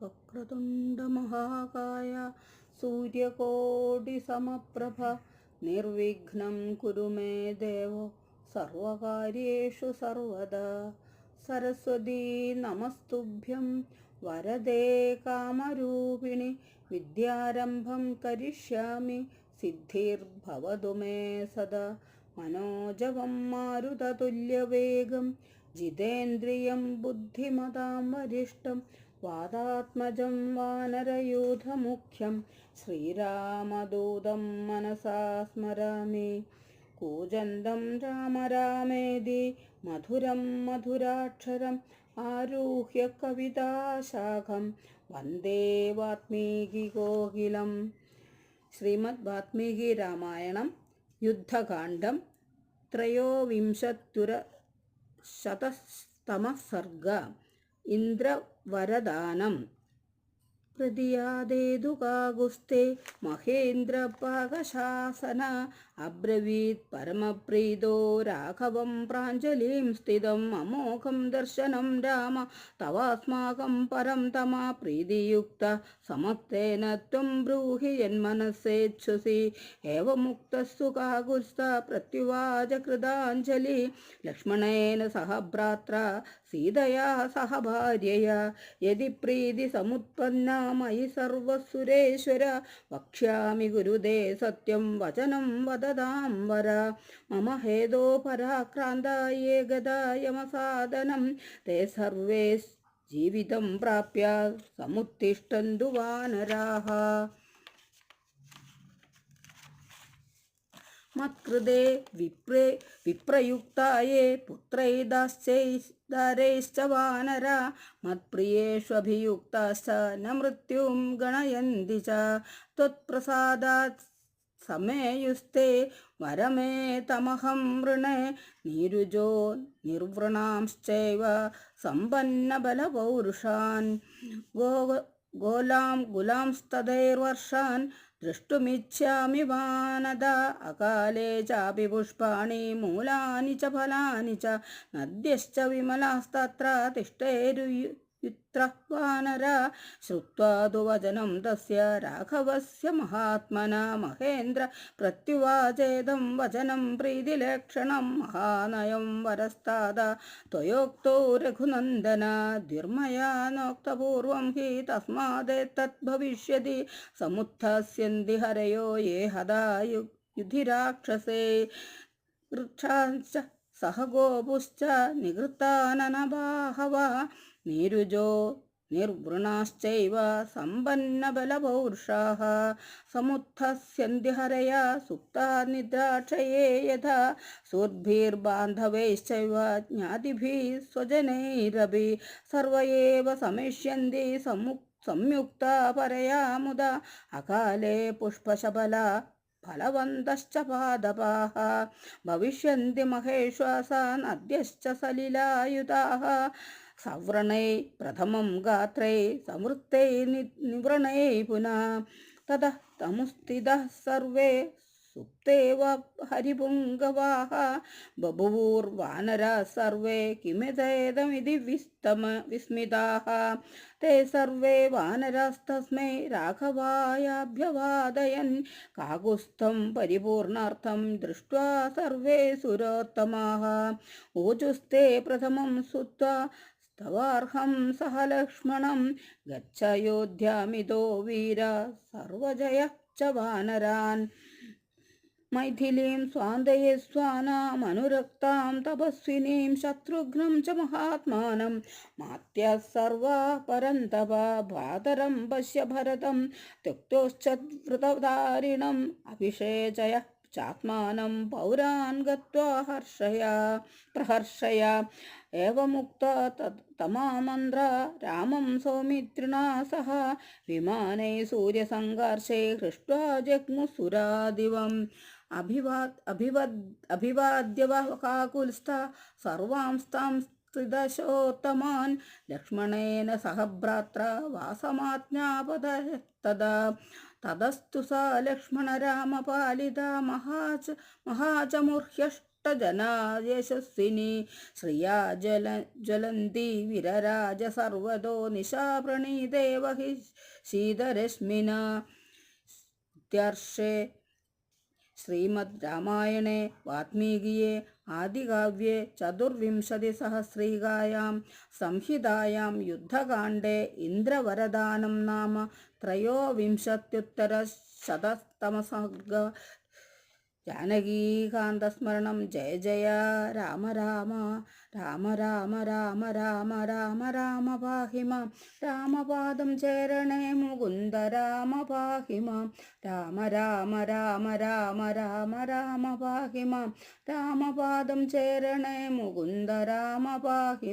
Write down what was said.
വക്രതുണ്ടമഹാകായ സൂര്യകോടിസമപ്രഭ നിർവിഘ്നം കുരു മേ ദേവോ സർവകാര്യേഷു സർവദാ. സരസ്വതീ നമസ്തുഭ്യം വരദേ കാമരൂപിണി വിദ്യാരംഭം കരിഷ്യാമി സിദ്ധിർഭവതു മേ സദാ. മനോജവം മാരുതതുല്യവേഗം ജിതേന്ദ്രിയം ബുദ്ധിമതാം വരിഷ്ടം വാതാത്മജം വാനരയൂഥമുഖ്യം ശ്രീരാമദൂതം മനസാ സ്മരാമി. കൂജന്തം രാമ രാമേതി മധുരം മധുരാക്ഷരം ആരുഹ്യ കവിതാശാഖം വന്ദേ വാത്മീകികോകിലം. ശ്രീമദ് വാത്മീകി രാമായണം യുദ്ധകാണ്ഡം ത്രയോവിംശത്യുരശതതമഃ സർഗ. ഇന്ദ്രവരദാനം. പ്രതിയാദേതുകാകുസ്തേ മഹേന്ദ്രപാകശാസന അബ്രവീത് പരമപ്രീതോ രാഘവം പ്രാഞ്ജലിം സ്ഥിതം. അമോഘം ദർശനം രാമ തവാസ്മാകം പരം തമ പ്രീതിയുക്ത സമസ്തേന ത്വം ബ്രൂഹി യന്മനസ്സേച്ഛുസി. ഏവമുക്തസ്തു കാകുൽസ്ഥ പ്രത്യുവാച കൃതാഞ്ജലി. ലക്ഷ്മണേന സഹ ഭ്രാത്ര സീതയാ സഹ ഭാര്യയാ യദി പ്രീതി സമുത്പന്ന മയി സർവസുരേശ്വര വക്ഷ്യാമി ഗുരുദേ സത്യം വചനം വദതാം വര. മമ ഹേതോ പരാക്രാന്ത യേ ഗദായമസാദനം തേ സർവേ ജീവിതം പ്രാപ്യ സമുത്തിഷ്ഠന്തു വാനരാഃ. മത്കൃതേ വിപ്രയുക്തായേ പുത്രൈദാശ്ച വാനര മത്പ്രിയേഷ്വഭിയുക്താശ്ച ന മൃത്യും ഗണയന്തി ച. ത്വത്പ്രസാദാത് സമേയുസ്തേ വരമേ തമഹം വൃണേ. നീരുജോ നിർവൃണാംശ്ചൈവ സമ്പന്നബലപൗരുഷാൻ ഗുലാംസ്തദൈർവർഷാൻ ദ്രഷ്ടുമിച്ഛാമി വാനദ. അകാലേ ചാപി പുഷ്പാണി മൂലാനി ച ഫലാനി ച നദ്യശ്ച വിമലാസ്തത്ര തിഷ്ഠേരുയുത്ര വാനര. ശ്രുത്വാ തു വചനം തസ്യ രാഘവസ്യ മഹാത്മന മഹേന്ദ്ര പ്രത്യുവാചേദം വചനം പ്രീതിലക്ഷണം മഹാനയം വരസ്താദ ത്വയോക്തോ രഘുനന്ദന. ദ്വിർമയാ നോക്തപൂർവം ഹി തസ്മാദേതത് ഭവിഷ്യതി സമുത്ഥസ്യന്തി ഹരയോ യെ ഹദാ യുധിരാക്ഷസേ. വൃക്ഷാശ്ച സഹ ഗോപുശ്ച നിഗൃത്താനനബാഹവ നീരുജോ നിർവൃണാശ്ചൈവ സമ്പന്നബലപൗരുഷാഃ. സമുത്ഥസ്യന്തി ഹരയാ സുപ്താ നിദ്രാക്ഷയേ യഥാ സുഹൃദ്ഭിർബാന്ധവൈശ്ചൈവ ജ്ഞാതിഭിः സ്വജനൈരപി. സർവ ഏവ സമിഷ്യന്തി സംയുക്താ പരയാ മുദാ. അകാലേ പുഷ്പശബലാ ഫലവന്തശ്ച പാദപാഃ. ഭവിഷ്യന്തി മഹേശ്വാസാ നദ്യശ്ച സലിലായുധാഃ. സവ്രണൈ പ്രഥമം ഗാത്രൈ സമൃത്തൈ നിവൃണൈ പുനഃ. തതഃ തമുസ്ഥിതഃ സർവേ സുപ്തേവ ഹരിപുംഗവാഃ. ബഭൂവുർവാനരാः സർവേ കിമിതേദമിതി വിസ്മിതാഃ. തേ സർവേ വാനരാസ്തസ്മൈ രാഘവായാഭ്യവാദയൻ. കാകുസ്ഥം പരിപൂർണാർത്ഥം ദൃഷ്ട്വാ സർവേ സുരോത്തമാഃ. ഊചുസ്തേ പ്രഥമം ശ്രുത്വാ തവാർഹം സഹ ലക്ഷ്മണം. ഗച്ഛയോധ്യാമിതോ വീര സർവജയഃ ച വാനരാൻ. മൈഥിലീം സ്വാന്തയേസ്വാനാമനുരക്താം തപസ്വിനീം ശത്രുഘ്നം ച മഹാത്മാനം. മാത്യഃ സർവാः പരന്തപ ഭ്രാതരം പശ്യ ഭരതം ത്യക്തോശ്ച വൃതധാരിണം അഭിഷേചയഃ ചാത്മാനം പൗരാൻ ഗത്വാ പ്രഹർഷയ. ഏവമുക്ത തമാമന്ത്രാ രാമം സൗമിത്രിണാ സഹ വിമാനൈ സൂര്യസംഘർഷൈ ഹൃഷ്ട്വാ ജഗ്മുസുരാദിവം. അഭിവാദ്യ കാകുൽസ്ഥ സർവാംസ്താം ത്രിദശോത്തമാൻ. ലക്ഷ്മണേന സഹ ഭ്രാത്ര വാസമാജ്ഞാപതഃ. തതസ്തു സ ലക്ഷ്മണ രാമപാലിത മഹാചമുർഹ്യഷ്ട യശസ്വിനി ശ്രിയാ ജ്വലന്തി വിരരാജ സർവതോ നിശാ പ്രണീതേവ ഹി ശീതരശ്മിന. ഇത്യർഷേ ശ്രീമദ് രാമായണേ വാത്മീകിയെ ആദികാവ്യേ ചതുർവിംശതിസഹസ്രീകായാം സംഹിതായാം യുദ്ധകാണ്ഡേ ഇന്ദ്രവരദാനം നാമ ത്രയോവിംശത്യുത്തരശതതമസർഗ. ജാനകീകാന്തസ്മരണം. ജയ ജയ രാമ രാമ രാമ രാമ രാമ രാമ രാമ രാമ പാഹി മാം. രാമപാദം ചേരണേ മുകുന്ദ രാമ പാഹി മാം. രാമ രാമ രാമ രാമ രാമ രാമ പാഹി മാം. രാമപാദം ചേരണേ മുകുന്ദ രാമ പാഹി